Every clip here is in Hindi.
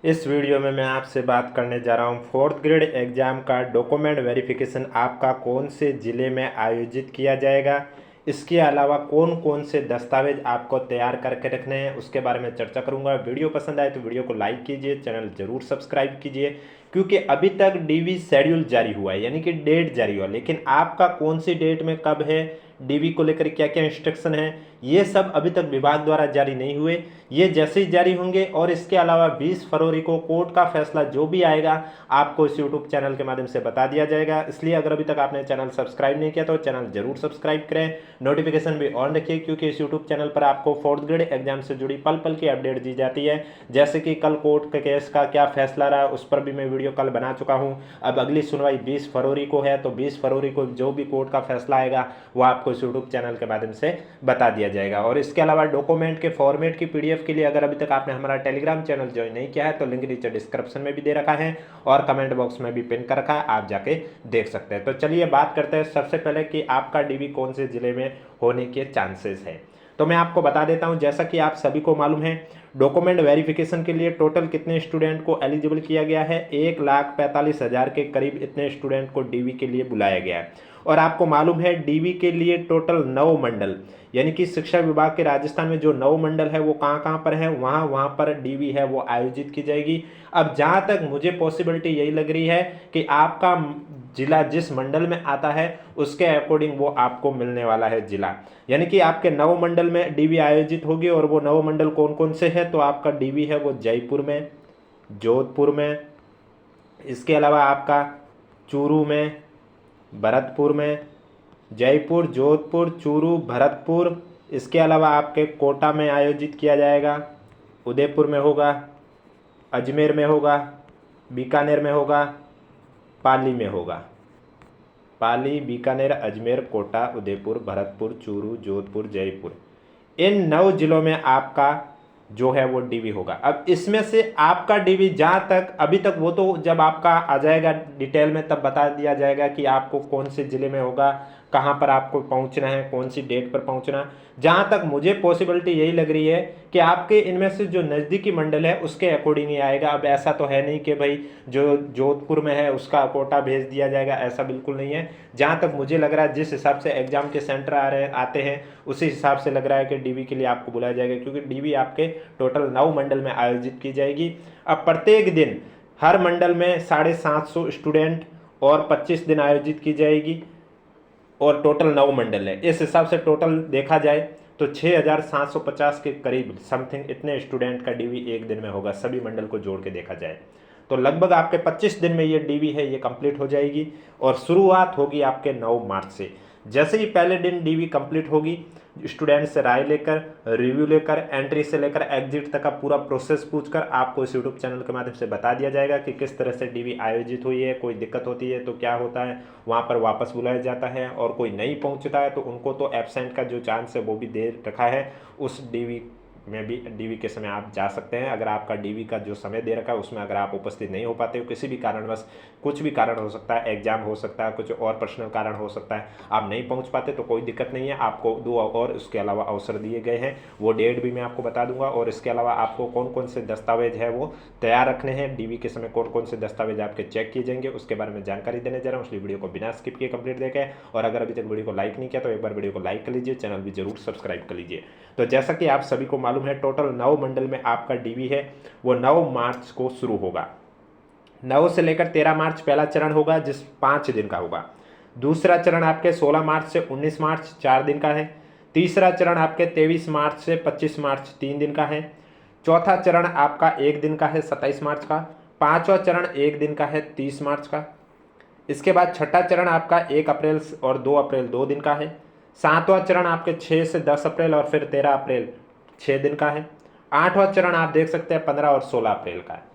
इस वीडियो में मैं आपसे बात करने जा रहा हूँ फोर्थ ग्रेड एग्ज़ाम का डॉक्यूमेंट वेरिफिकेशन आपका कौन से ज़िले में आयोजित किया जाएगा। इसके अलावा कौन कौन से दस्तावेज आपको तैयार करके रखने हैं उसके बारे में चर्चा करूंगा। वीडियो पसंद आए तो वीडियो को लाइक कीजिए, चैनल जरूर सब्सक्राइब कीजिए, क्योंकि अभी तक डीवी शेड्यूल जारी हुआ है, यानी कि डेट जारी हुआ, लेकिन आपका कौन सी डेट में कब है, डीवी को लेकर क्या क्या इंस्ट्रक्शन है, ये सब अभी तक विभाग द्वारा जारी नहीं हुए। ये जैसे ही जारी होंगे और इसके अलावा 20 फरवरी को कोर्ट का फैसला जो भी आएगा आपको इस यूट्यूब चैनल के माध्यम से बता दिया जाएगा। इसलिए अगर अभी तक आपने चैनल सब्सक्राइब नहीं किया तो चैनल जरूर सब्सक्राइब करें, नोटिफिकेशन भी ऑन रखिए, क्योंकि इस यूट्यूब चैनल पर आपको फोर्थ ग्रेड एग्जाम से जुड़ी पल पल की अपडेट दी जाती है। जैसे कि कल कोर्ट के केस का क्या फैसला रहा उस पर भी मैं वीडियो कल बना चुका हूँ। अब अगली सुनवाई 20 फरवरी को है, तो 20 फरवरी को जो भी कोर्ट का फैसला आएगा वो आपको इस यूट्यूब चैनल के माध्यम से बता दिया जाएगा। और इसके अलावा डॉक्यूमेंट के फॉर्मेट की पीडीएफ के लिए अगर अभी तक आपने हमारा टेलीग्राम चैनल ज्वाइन नहीं किया है तो लिंक नीचे डिस्क्रिप्शन में भी दे रखा है और कमेंट बॉक्स में भी पिन कर रखा है, आप जाके देख सकते हैं। तो चलिए बात करते हैं सबसे पहले कि आपका डीवी कौन से जिले में होने के चांसेस है। तो मैं आपको बता देता हूं, जैसा कि आप सभी को मालूम है, डॉक्यूमेंट वेरिफिकेशन के लिए टोटल कितने स्टूडेंट को एलिजिबल किया गया है, 1,45,000 के करीब इतने स्टूडेंट को डीवी के लिए बुलाया गया है। और आपको मालूम है डीवी के लिए टोटल 9 मंडल, यानी कि शिक्षा विभाग के राजस्थान में जो 9 मंडल है वो कहाँ कहाँ पर है, वहाँ वहाँ पर डीवी है वो आयोजित की जाएगी। अब जहाँ तक मुझे पॉसिबिलिटी यही लग रही है कि आपका जिला जिस मंडल में आता है उसके अकॉर्डिंग वो आपको मिलने वाला है जिला, यानी कि आपके 9 मंडल में डीवी आयोजित होगी। और वो 9 मंडल कौन कौन से हैं, तो आपका डीवी है वो जयपुर में, जोधपुर में, इसके अलावा आपका चूरू में, भरतपुर में, जयपुर, जोधपुर, चूरू, भरतपुर, इसके अलावा आपके कोटा में आयोजित किया जाएगा, उदयपुर में होगा, अजमेर में होगा, बीकानेर में होगा, पाली में होगा। पाली, बीकानेर, अजमेर, कोटा, उदयपुर, भरतपुर, चूरू, जोधपुर, जयपुर, इन 9 जिलों में आपका जो है वो डीवी होगा। अब इसमें से आपका डीवी जहाँ तक अभी तक, वो तो जब आपका आ जाएगा डिटेल में तब बता दिया जाएगा कि आपको कौन से ज़िले में होगा, कहाँ पर आपको पहुँचना है, कौन सी डेट पर पहुँचना। जहाँ तक मुझे पॉसिबिलिटी यही लग रही है कि आपके इनमें से जो नज़दीकी मंडल है उसके अकॉर्डिंग ही आएगा। अब ऐसा तो है नहीं कि भाई जो जोधपुर में है उसका कोटा भेज दिया जाएगा, ऐसा बिल्कुल नहीं है। जहाँ तक मुझे लग रहा है जिस हिसाब से एग्जाम के सेंटर आते हैं उसी हिसाब से लग रहा है कि डीवी के लिए आपको बुलाया जाएगा, क्योंकि डीवी आपके टोटल 9 मंडल में आयोजित की जाएगी। अब प्रत्येक दिन हर मंडल में 750 स्टूडेंट और 25 दिन आयोजित की जाएगी, और टोटल 9 मंडल है। इस हिसाब से टोटल देखा जाए तो 6,750 के करीब समथिंग इतने स्टूडेंट का डीवी एक दिन में होगा, सभी मंडल को जोड़ के देखा जाए तो लगभग आपके 25 दिन में ये डीवी है ये कंप्लीट हो जाएगी। और शुरुआत होगी आपके 9 मार्च से। जैसे ही पहले दिन डीवी कंप्लीट होगी, स्टूडेंट से राय लेकर, रिव्यू लेकर, एंट्री से लेकर एग्जिट तक का पूरा प्रोसेस पूछकर आपको इस यूट्यूब चैनल के माध्यम से बता दिया जाएगा कि किस तरह से डीवी आयोजित हुई है, कोई दिक्कत होती है तो क्या होता है, वहाँ पर वापस बुलाया जाता है, और कोई नहीं पहुँचता है तो उनको तो एब्सेंट का जो चांस है वो भी दे रखा है। उस डीवी में भी डीवी के समय आप जा सकते हैं। अगर आपका डीवी का जो समय दे रखा है उसमें अगर आप उपस्थित नहीं हो पाते हो किसी भी कारणवश, कुछ भी कारण हो सकता है, एग्जाम हो सकता है, कुछ और पर्सनल कारण हो सकता है, आप नहीं पहुंच पाते तो कोई दिक्कत नहीं है। आपको 2 और उसके अलावा अवसर दिए गए हैं, वो डेट भी मैं आपको बता दूंगा। और इसके अलावा आपको कौन कौन से दस्तावेज है वो तैयार रखने हैं, डीवी के समय कौन कौन से दस्तावेज आपके चेक किए जाएंगे उसके बारे में जानकारी देने जा रहा हूँ। इसलिए वीडियो को बिना स्किप किए कंप्लीट देखें, और अगर अभी तक वीडियो को लाइक नहीं किया तो एक बार वीडियो को लाइक कर लीजिए, चैनल भी जरूर सब्सक्राइब कर लीजिए। तो जैसा कि आप सभी को मालूम है टोटल 9 मंडल में आपका डीवी है वो 9 मार्च को शुरू होगा। 9 से लेकर 13 मार्च पहला चरण होगा जिस 5 दिन का होगा। दूसरा चरण आपके 16 मार्च से 19 मार्च 4 दिन का है। तीसरा चरण आपके 23 मार्च से 25 मार्च 3 दिन का है। चौथा चरण आपका 1 दिन का है 27 मार्च का। पांचवा चरण 1 दिन का है 30 मार्च का। इसके बाद छठा चरण आपका 1 अप्रैल और 2 अप्रैल 2 दिन का है। सातवां चरण आपके 6 से 10 अप्रैल और फिर 13 अप्रैल 6 दिन का है। आठवां चरण आप देख सकते हैं 15 और 16 अप्रैल का है।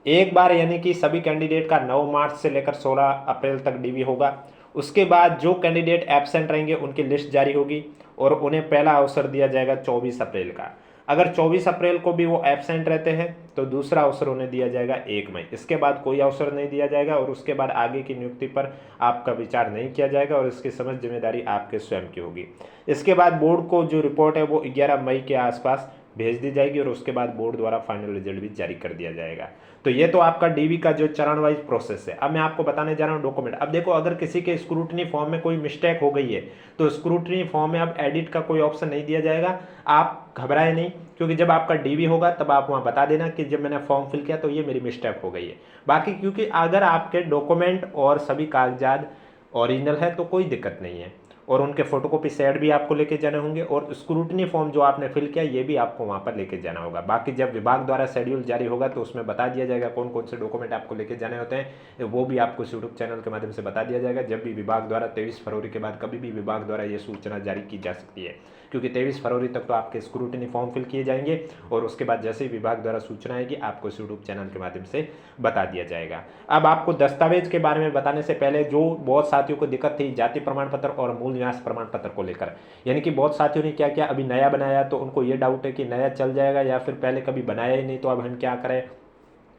एक बार यानी कि सभी कैंडिडेट का 9 मार्च से लेकर 16 अप्रैल तक डीवी होगा। उसके बाद जो कैंडिडेट एब्सेंट रहेंगे उनकी लिस्ट जारी होगी और उन्हें पहला अवसर दिया जाएगा 24 अप्रैल का। अगर 24 अप्रैल को भी वो एब्सेंट रहते हैं तो दूसरा अवसर उन्हें दिया जाएगा 1 मई। इसके बाद कोई अवसर नहीं दिया जाएगा और उसके बाद आगे की नियुक्ति पर आपका विचार नहीं किया जाएगा और इसकी समस्त जिम्मेदारी आपके स्वयं की होगी। इसके बाद बोर्ड को जो रिपोर्ट है वो 11 मई के आसपास भेज दी जाएगी और उसके बाद बोर्ड द्वारा फाइनल रिजल्ट भी जारी कर दिया जाएगा। तो ये तो आपका डीवी का जो चरण वाइज प्रोसेस है। अब मैं आपको बताने जा रहा हूँ डॉक्यूमेंट। अब देखो, अगर किसी के स्क्रूटनी फॉर्म में कोई मिस्टेक हो गई है तो स्क्रूटनी फॉर्म में अब एडिट का कोई ऑप्शन नहीं दिया जाएगा। आप घबराए नहीं, क्योंकि जब आपका डीवी होगा तब आप वहाँ बता देना कि जब मैंने फॉर्म फिल किया तो ये मेरी मिस्टेक हो गई है। बाकी क्योंकि अगर आपके डॉक्यूमेंट और सभी कागजात ओरिजिनल है तो कोई दिक्कत नहीं है, और उनके फोटोकॉपी सेट भी आपको लेके जाने होंगे, और स्क्रूटनी फॉर्म जो आपने फिल किया ये भी आपको वहाँ पर लेके जाना होगा। बाकी जब विभाग द्वारा शेड्यूल जारी होगा तो उसमें बता दिया जाएगा कौन कौन से डॉक्यूमेंट आपको लेके जाने होते हैं, वो भी आपको यूट्यूब चैनल के माध्यम से बता दिया जाएगा। जब भी विभाग द्वारा 23 फरवरी के बाद कभी भी विभाग द्वारा ये सूचना जारी की जा सकती है, क्योंकि 23 फरवरी तक तो आपके स्क्रूटनी फॉर्म फिल किए जाएंगे, और उसके बाद जैसे ही विभाग द्वारा सूचना आएगी आपको यूट्यूब चैनल के माध्यम से बता दिया जाएगा। अब आपको दस्तावेज के बारे में बताने से पहले, जो बहुत साथियों को दिक्कत थी जाति प्रमाण पत्र और मूल निवास प्रमाण पत्र को लेकर, यानी कि बहुत साथियों ने क्या किया, अभी नया बनाया तो उनको ये डाउट है कि नया चल जाएगा या फिर पहले कभी बनाया ही नहीं तो अब हम क्या करें,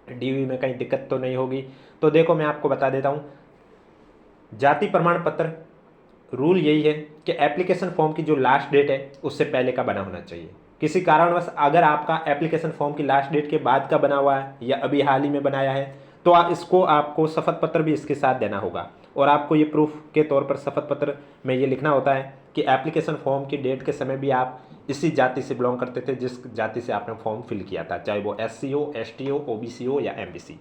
डीवी में कहीं दिक्कत तो नहीं होगी। तो देखो मैं आपको बता देता हूँ, जाति प्रमाण पत्र रूल यही है कि एप्लीकेशन फॉर्म की जो लास्ट डेट है उससे पहले का बना होना चाहिए। किसी कारणवश अगर आपका एप्लीकेशन फॉर्म की लास्ट डेट के बाद का बना हुआ है या अभी हाल ही में बनाया है तो आपको शपथ पत्र भी इसके साथ देना होगा, और आपको ये प्रूफ के तौर पर शपथ पत्र में ये लिखना होता है कि एप्लीकेशन फॉर्म की डेट के समय भी आप इसी जाति से बिलोंग करते थे जिस जाति से आपने फॉर्म फिल किया था, चाहे वो SC हो, ST हो, OBC हो या MBC।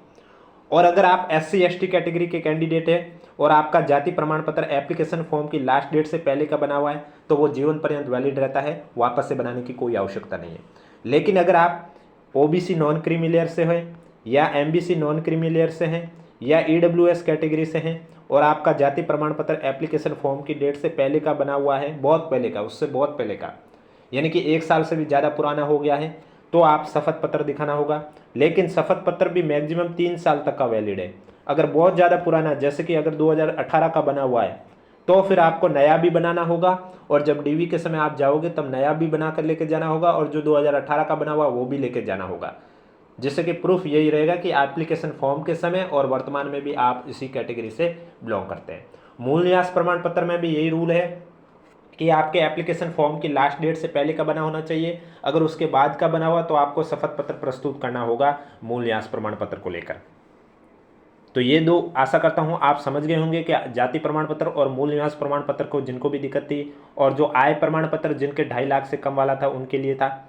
और अगर आप SC ST कैटेगरी के कैंडिडेट हैं और आपका जाति प्रमाण पत्र एप्लीकेशन फॉर्म की लास्ट डेट से पहले का बना हुआ है तो वो जीवन पर्यंत वैलिड रहता है, वापस से बनाने की कोई आवश्यकता नहीं है। लेकिन अगर आप OBC नॉन क्रीमी लेयर से हैं या MBC नॉन क्रीमी लेयर से हैं या EWS कैटेगरी से हैं और आपका जाति प्रमाण पत्र एप्लीकेशन फॉर्म की डेट से पहले का बना हुआ है, बहुत पहले का, उससे बहुत पहले का, यानी कि 1 साल से भी ज़्यादा पुराना हो गया है, तो आप शपथ पत्र दिखाना होगा। लेकिन शपथ पत्र भी मैक्सिमम 3 साल तक का वैलिड है। अगर बहुत ज़्यादा पुराना, जैसे कि अगर 2018 का बना हुआ है तो फिर आपको नया भी बनाना होगा, और जब डीवी के समय आप जाओगे तब नया भी बना कर लेके जाना होगा, और जो 2018 का बना हुआ वो भी लेके जाना होगा, जिससे कि प्रूफ यही रहेगा कि एप्लीकेशन फॉर्म के समय और वर्तमान में भी आप इसी कैटेगरी से बिलोंग करते हैं। मूल निवास प्रमाण पत्र में भी यही रूल है कि आपके एप्लीकेशन फॉर्म की लास्ट डेट से पहले का बना होना चाहिए। अगर उसके बाद का बना हुआ तो आपको शपथ पत्र प्रस्तुत करना होगा मूल निवास प्रमाण पत्र को लेकर। तो ये दो आशा करता हूँ आप समझ गए होंगे कि जाति प्रमाण पत्र और मूल निवास प्रमाण पत्र को जिनको भी दिक्कत थी, और जो आय प्रमाण पत्र जिनके 2.5 लाख से कम वाला था उनके लिए था।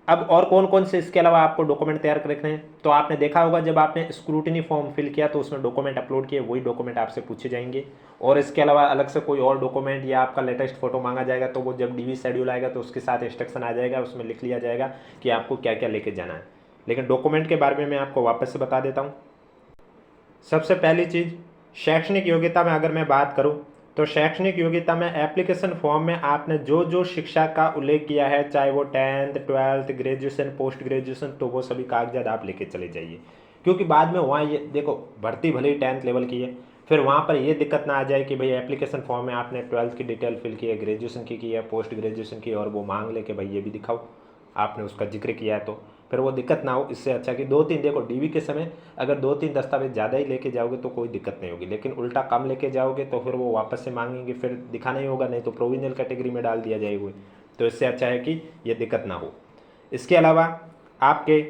अब और कौन कौन से इसके अलावा आपको डॉक्यूमेंट तैयार कर रखने हैं, तो आपने देखा होगा जब आपने स्क्रूटिनी फॉर्म फिल किया तो उसमें डॉक्यूमेंट अपलोड किए, वही डॉक्यूमेंट आपसे पूछे जाएंगे। और इसके अलावा अलग से कोई और डॉक्यूमेंट या आपका लेटेस्ट फोटो मांगा जाएगा तो वो जब डीवी शेड्यूल आएगा तो उसके साथ इंस्ट्रक्शन आ जाएगा, उसमें लिख लिया जाएगा कि आपको क्या क्या लेके जाना है। लेकिन डॉक्यूमेंट के बारे में मैं आपको वापस से बता देता हूँ। सबसे पहली चीज़, शैक्षणिक योग्यता में अगर मैं बात करूं तो शैक्षणिक योग्यता में एप्लीकेशन फॉर्म में आपने जो जो शिक्षा का उल्लेख किया है, चाहे वो 10th 12th graduation post graduation, तो वो सभी कागजात आप लेके चले जाइए। क्योंकि बाद में वहाँ ये देखो, भर्ती भले ही 10th लेवल की है, फिर वहाँ पर ये दिक्कत ना आ जाए कि भाई एप्लीकेशन फॉर्म में आपने 12th की डिटेल फिल की है, ग्रेजुएशन की है, पोस्ट ग्रेजुएशन की, और वो मांग ले कि भाई ये भी दिखाओ, आपने उसका जिक्र किया है, तो फिर वो दिक्कत ना हो। इससे अच्छा कि 2-3, देखो डीवी के समय अगर 2-3 दस्तावेज ज़्यादा ही लेके जाओगे तो कोई दिक्कत नहीं होगी, लेकिन उल्टा कम लेके जाओगे तो फिर वो वापस से मांगेंगे, फिर दिखाना ही होगा, नहीं तो प्रोविजनल कैटेगरी में डाल दिया जाएगा। तो इससे अच्छा है कि ये दिक्कत ना हो। इसके अलावा आपके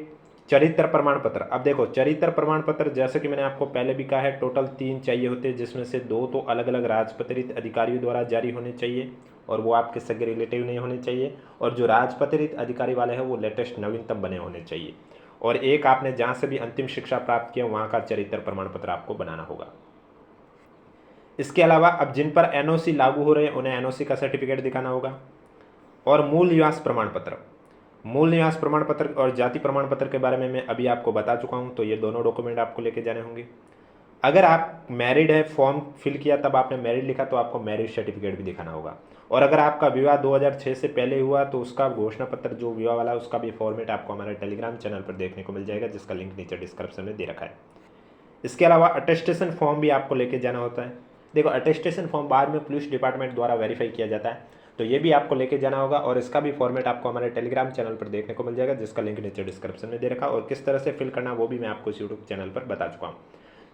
चरित्र प्रमाण पत्र, अब देखो चरित्र प्रमाण पत्र जैसे कि मैंने आपको पहले भी कहा है, टोटल 3 चाहिए होते हैं, जिसमें से 2 तो अलग अलग राजपत्रित अधिकारियों द्वारा जारी होने चाहिए और वो आपके सगे रिलेटिव नहीं होने चाहिए, और जो राजपत्रित अधिकारी वाले हैं वो लेटेस्ट नवीनतम बने होने चाहिए, और एक आपने जहाँ से भी अंतिम शिक्षा प्राप्त किया वहाँ का चरित्र प्रमाण पत्र आपको बनाना होगा। इसके अलावा अब जिन पर NOC लागू हो रहे हैं उन्हें NOC का सर्टिफिकेट दिखाना होगा। और मूल निवास प्रमाण पत्र, मूल निवास प्रमाण पत्र और जाति प्रमाण पत्र के बारे में मैं अभी आपको बता चुका हूँ, तो ये दोनों डॉक्यूमेंट आपको लेके जाने होंगे। अगर आप मैरिड है, फॉर्म फिल किया तब आपने मैरिड लिखा तो आपको मैरिज सर्टिफिकेट भी दिखाना होगा। और अगर आपका विवाह 2006 से पहले हुआ तो उसका घोषणा पत्र जो विवाह वाला है उसका भी फॉर्मेट आपको हमारे टेलीग्राम चैनल पर देखने को मिल जाएगा, जिसका लिंक नीचे डिस्क्रिप्शन में दे रखा है। इसके अलावा अटेस्टेशन फॉर्म भी आपको लेके जाना होता है। देखो अटेस्टेशन फॉर्म बाद में पुलिस डिपार्टमेंट द्वारा वेरीफाई किया जाता है, तो ये भी आपको लेके जाना होगा, और इसका भी फॉर्मेट आपको हमारे टेलीग्राम चैनल पर देखने को मिल जाएगा, जिसका लिंक नीचे डिस्क्रिप्शन में दे रखा, और किस तरह से फिल करना वो भी मैं आपको इस यूट्यूब चैनल पर बता चुका हूँ।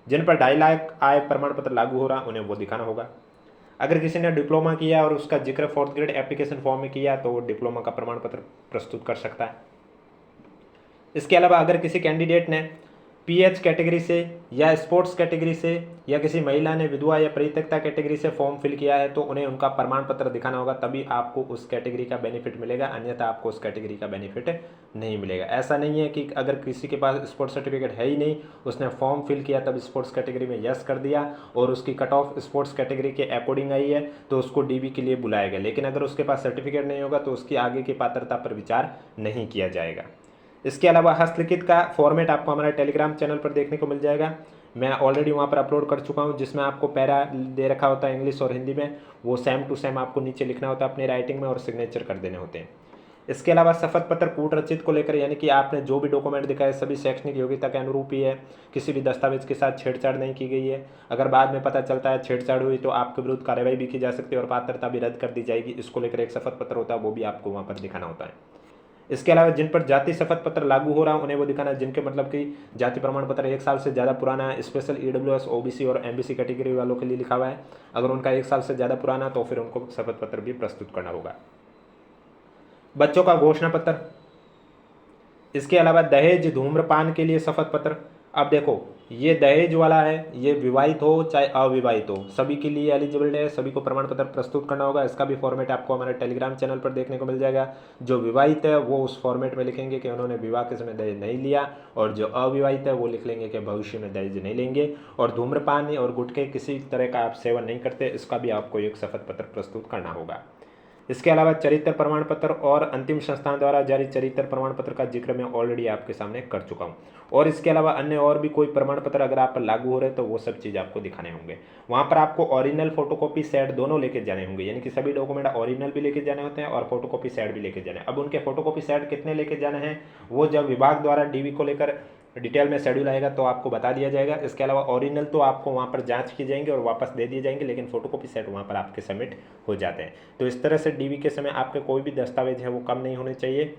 जिन पर 2.5 लाख आय प्रमाण पत्र लागू हो रहा उन्हें वो दिखाना होगा। अगर किसी ने डिप्लोमा किया और उसका जिक्र 4th ग्रेड एप्लीकेशन फॉर्म में किया तो वो डिप्लोमा का प्रमाण पत्र प्रस्तुत कर सकता है। इसके अलावा अगर किसी कैंडिडेट ने पीएच कैटेगरी से या स्पोर्ट्स कैटेगरी से या किसी महिला ने विधवा या परित्यक्ता कैटेगरी से फॉर्म फिल किया है तो उन्हें उनका प्रमाण पत्र दिखाना होगा, तभी आपको उस कैटेगरी का बेनिफिट मिलेगा, अन्यथा आपको उस कैटेगरी का बेनिफिट नहीं मिलेगा। ऐसा नहीं है कि अगर किसी के पास स्पोर्ट्स सर्टिफिकेट है ही नहीं, उसने फॉर्म फिल किया तब स्पोर्ट्स कैटेगरी में यस कर दिया और उसकी कट ऑफ स्पोर्ट्स कैटेगरी के अकॉर्डिंग आई है तो उसको डीबी के लिए बुलाएगा, लेकिन अगर उसके पास सर्टिफिकेट नहीं होगा तो उसकी आगे की पात्रता पर विचार नहीं किया जाएगा। इसके अलावा हस्तलिखित का फॉर्मेट आपको हमारे टेलीग्राम चैनल पर देखने को मिल जाएगा। मैं ऑलरेडी वहाँ पर अपलोड कर चुका हूँ, जिसमें आपको पैरा दे रखा होता है इंग्लिश और हिंदी में, वो सेम टू सेम आपको नीचे लिखना होता है अपनी राइटिंग में और सिग्नेचर कर देने होते हैं। इसके अलावा शपथ पत्र कूट रचित को लेकर, यानी कि आपने जो भी डॉक्यूमेंट दिखाए सभी शैक्षणिक योग्यता के अनुरूप ही है, किसी भी दस्तावेज के साथ छेड़छाड़ नहीं की गई है। अगर बाद में पता चलता है छेड़छाड़ हुई तो आपके विरुद्ध कार्रवाई भी की जा सकती है और पात्रता भी रद्द कर दी जाएगी। इसको लेकर एक शपथ पत्र होता है, वो भी आपको वहाँ पर दिखाना होता है। इसके अलावा जिन पर जाति शपथ पत्र लागू हो रहा है उन्हें वो दिखाना है जिनके मतलब कि जाति प्रमाण पत्र 1 साल से ज़्यादा पुराना है। स्पेशल ईडब्ल्यूएस, ओबीसी और एमबीसी कैटेगरी वालों के लिए लिखा हुआ है, अगर उनका 1 साल से ज़्यादा पुराना तो फिर उनको शपथ पत्र भी प्रस्तुत करना होगा। बच्चों का घोषणा पत्र, इसके अलावा दहेज धूम्रपान के लिए शपथ पत्र। अब देखो ये दहेज वाला है, ये विवाहित हो चाहे अविवाहित हो सभी के लिए एलिजिबल है, सभी को प्रमाण पत्र प्रस्तुत करना होगा। इसका भी फॉर्मेट आपको हमारे टेलीग्राम चैनल पर देखने को मिल जाएगा। जो विवाहित है वो उस फॉर्मेट में लिखेंगे कि उन्होंने विवाह के समय दहेज नहीं लिया, और जो अविवाहित है वो लिख लेंगे कि भविष्य में दहेज नहीं लेंगे। और धूम्रपान और गुटखे किसी तरह का आप सेवन नहीं करते, इसका भी आपको एक शपथ पत्र प्रस्तुत करना होगा। इसके अलावा चरित्र प्रमाण पत्र और अंतिम संस्थान द्वारा जारी चरित्र प्रमाण पत्र का जिक्र मैं ऑलरेडी आपके सामने कर चुका हूं। और इसके अलावा अन्य और भी कोई प्रमाण पत्र अगर आप पर लागू हो रहे हैं तो वो सब चीज़ आपको दिखाने होंगे। वहां पर आपको ओरिजिनल फोटोकॉपी सेट दोनों लेके जाने होंगे, यानी कि सभी डॉक्यूमेंट ओरिजिनल भी लेके जाने होते हैं और फोटोकॉपी सेट भी लेके जाने। अब उनके फोटोकॉपी सेट कितने लेके जाने हैं वो जब विभाग द्वारा डीवी को लेकर डिटेल में शेड्यूल आएगा तो आपको बता दिया जाएगा। इसके अलावा ओरिजिनल तो आपको वहाँ पर जांच की जाएंगे और वापस दे दिए जाएंगे, लेकिन फोटोकॉपी सेट वहाँ पर आपके सबमिट हो जाते हैं। तो इस तरह से डीवी के समय आपके कोई भी दस्तावेज है वो कम नहीं होने चाहिए।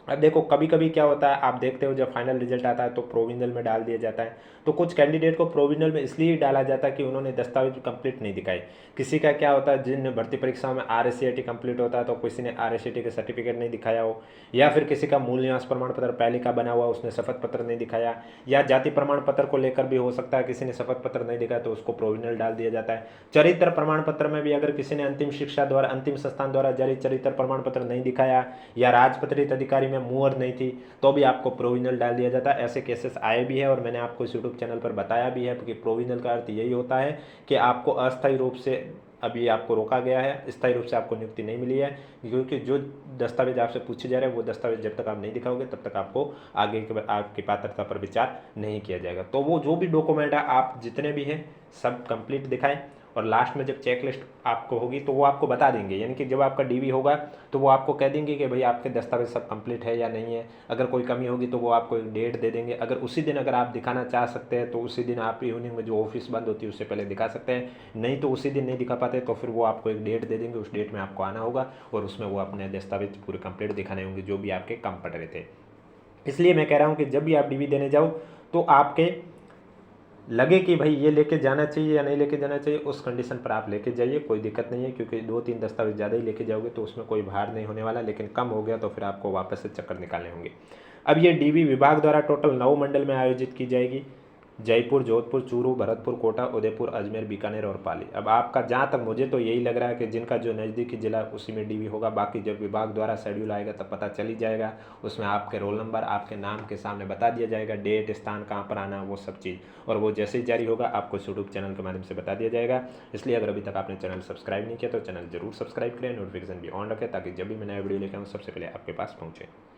अब देखो कभी कभी क्या होता है, आप देखते हो जब फाइनल रिजल्ट आता है तो प्रोविजनल में डाल दिया जाता है, तो कुछ कैंडिडेट को प्रोविजनल में इसलिए डाला जाता है कि उन्होंने दस्तावेज कंप्लीट नहीं दिखाई। किसी का क्या होता है, जिन भर्ती परीक्षाओं में RSCT कंप्लीट होता है तो किसी ने RSCT के सर्टिफिकेट नहीं दिखाया हो, या फिर किसी का मूल निवास प्रमाण पत्र पहले का बना हुआ उसने शपथ पत्र नहीं दिखाया, या जाति प्रमाण पत्र को लेकर भी हो सकता है किसी ने शपथ पत्र नहीं दिखाया तो उसको प्रोविजनल डाल दिया जाता है। चरित्र प्रमाण पत्र में भी अगर किसी ने अंतिम शिक्षा द्वारा अंतिम संस्थान द्वारा जारी चरित्र प्रमाण पत्र नहीं दिखाया या राजपत्रित अधिकारी में मुहर नहीं थी तो भी आपको प्रोविजनल डाल दिया जाता है। ऐसे केसेस आए भी है और मैंने आपको इस यूट्यूब चैनल पर बताया भी है कि प्रोविजनल का अर्थ यही होता है कि आपको अस्थायी रूप से अभी आपको रोका गया है, स्थायी रूप से आपको नियुक्ति नहीं मिली है, क्योंकि जो दस्तावेज आपसे पूछे जा रहे हैं वो दस्तावेज जब तक आप नहीं दिखाओगे तब तक आपको आगे के आपकी पात्रता पर विचार नहीं किया जाएगा। तो वो जो भी डॉक्यूमेंट है आप जितने भी हैं सब कंप्लीट दिखाएं, और लास्ट में जब चेक लिस्ट आपको होगी तो वो आपको बता देंगे, यानी कि जब आपका डीवी होगा तो वो आपको कह देंगे कि भाई आपके दस्तावेज सब कंप्लीट है या नहीं है। अगर कोई कमी होगी तो वो आपको एक डेट दे देंगे, अगर उसी दिन अगर आप दिखाना चाह सकते हैं तो उसी दिन आप इवनिंग में जो ऑफिस बंद होती है उससे पहले दिखा सकते हैं, नहीं तो उसी दिन नहीं दिखा पाते तो फिर वो आपको एक डेट दे देंगे, उस डेट में आपको आना होगा और उसमें वो अपने दस्तावेज पूरे कंप्लीट दिखाने होंगे जो भी आपके कम पड़ रहे थे। इसलिए मैं कह रहा हूँ कि जब भी आप डीवी देने जाओ तो आपके लगे कि भाई ये लेके जाना चाहिए या नहीं लेके जाना चाहिए, उस कंडीशन पर आप लेके जाइए, कोई दिक्कत नहीं है, क्योंकि 2-3 दस्तावेज ज़्यादा ही लेके जाओगे तो उसमें कोई भार नहीं होने वाला, लेकिन कम हो गया तो फिर आपको वापस से चक्कर निकालने होंगे। अब ये डीवी विभाग द्वारा टोटल 9 मंडल में आयोजित की जाएगी, जयपुर, जोधपुर, चूरू, भरतपुर, कोटा, उदयपुर, अजमेर, बीकानेर और पाली। अब आपका जहाँ तक मुझे तो यही लग रहा है कि जिनका जो नज़दीकी जिला उसी में डीवी होगा, बाकी जब विभाग द्वारा शेड्यूल आएगा तब पता चल ही जाएगा, उसमें आपके रोल नंबर आपके नाम के सामने बता दिया जाएगा, डेट, स्थान, कहाँ पर आना, वो सब चीज़, और वो जैसे ही जारी होगा आपको यूट्यूब चैनल के माध्यम से बता दिया जाएगा। इसलिए अगर अभी तक आपने चैनल सब्सक्राइब नहीं किया तो चैनल जरूर सब्सक्राइब करें, नोटिफिकेशन भी ऑन रखें ताकि जब भी मैं नया वीडियो लेकर आऊँ सबसे पहले आपके पास पहुँचे।